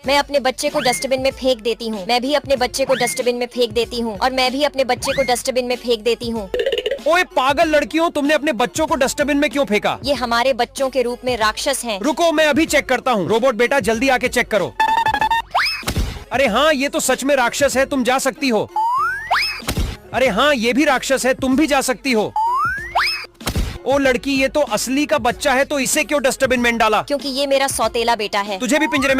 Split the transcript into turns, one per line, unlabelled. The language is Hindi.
मैं अपने बच्चे को डस्टबिन में फेंक देती हूँ। मैं भी अपने बच्चे को डस्टबिन में फेंक देती हूँ। और मैं भी अपने बच्चे को डस्टबिन में फेंक देती हूँ।
ओए पागल लड़कियों, तुमने अपने बच्चों को डस्टबिन में क्यों फेंका?
ये हमारे बच्चों के रूप में राक्षस हैं।
रुको, मैं अभी चेक करता हूँ। रोबोट बेटा जल्दी आके चेक करो। अरे हाँ, ये तो सच में राक्षस है, तुम जा सकती हो। अरे हाँ, ये भी राक्षस है, तुम भी जा सकती हो। ओ लड़की, ये तो असली का बच्चा है, तो इसे क्यों डस्टबिन में डाला?
क्योंकि ये मेरा सौतेला बेटा है।
तुझे भी पिंजरे में